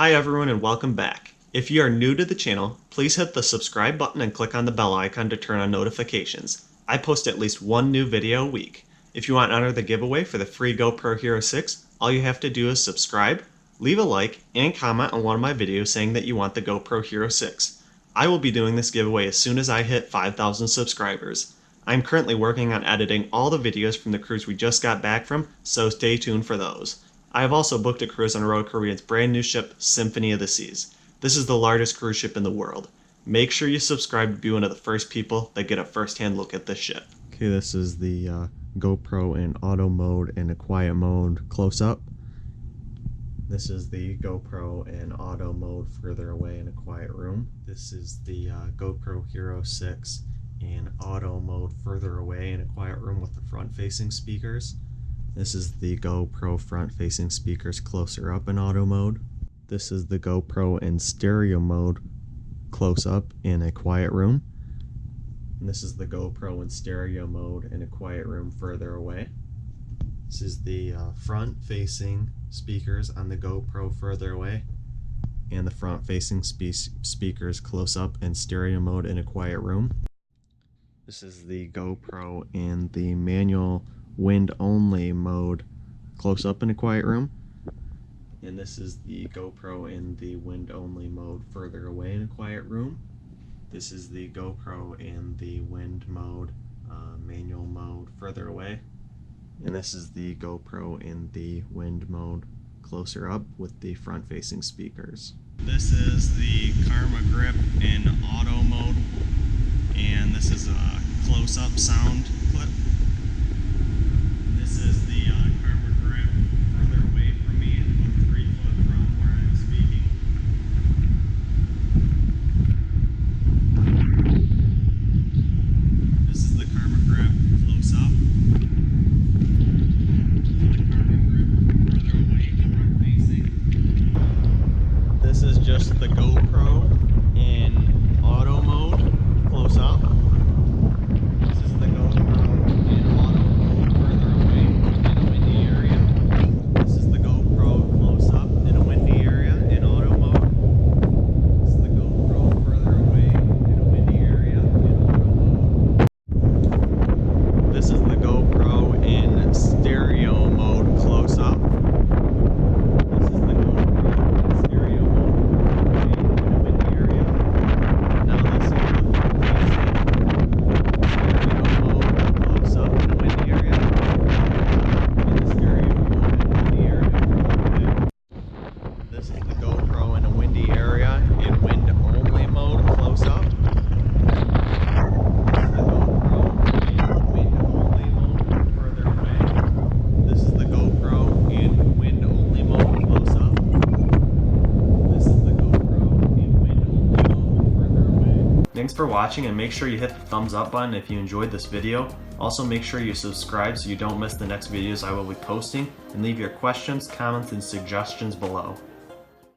Hi everyone and welcome back. If you are new to the channel, please hit the subscribe button and click on the bell icon to turn on notifications. I post at least one new video a week. If you want to enter the giveaway for the free GoPro Hero 6, all you have to do is subscribe, leave a like, and comment on one of my videos saying that you want the GoPro Hero 6. I will be doing this giveaway as soon as I hit 5,000 subscribers. I'm currently working on editing all the videos from the cruise we just got back from, so stay tuned for those. I have also booked a cruise on Royal Caribbean's brand new ship, Symphony of the Seas. This is the largest cruise ship in the world. Make sure you subscribe to be one of the first people that get a first-hand look at this ship. Okay, this is the GoPro in auto mode and a quiet mode close-up. This is the GoPro in auto mode further away in a quiet room. This is the GoPro Hero 6 in auto mode further away in a quiet room with the front-facing speakers. This is the GoPro front-facing speakers closer up in auto mode. This is the GoPro in stereo mode close up in a quiet room. And this is the GoPro in stereo mode in a quiet room further away. This is the front-facing speakers on the GoPro further away, and the front-facing speakers close up in stereo mode in a quiet room. This is the GoPro in the manual wind-only mode close up in a quiet room. And this is the GoPro in the wind-only mode further away in a quiet room. This is the GoPro in the wind mode, manual mode further away. And this is the GoPro in the wind mode closer up with the front-facing speakers. This is the Karma Grip in auto mode, and this is a close-up sound clip. This is the Karma Grip further away from me and about 3 foot from where I'm speaking. This is the Karma Grip close up. The Karma Grip further away, front facing. This is just the GoPro in auto mode close up. This is the GoPro in auto mode further away in a windy area. This is the GoPro close up in a windy area in auto mode. This is the GoPro further away in a windy area in auto mode. This is the GoPro in stereo mode close up. This is the GoPro in stereo mode in a windy area. Now this is the close up in a windy area. In the stereo mode in a windy area. This is the GoPro in a windy area in wind only mode close up. This is the GoPro in wind only mode further away. This is the GoPro in wind only mode close up. This is the GoPro in wind only mode further away. Thanks for watching, and make sure you hit the thumbs up button if you enjoyed this video. Also make sure you subscribe so you don't miss the next videos I will be posting, and leave your questions, comments, and suggestions below.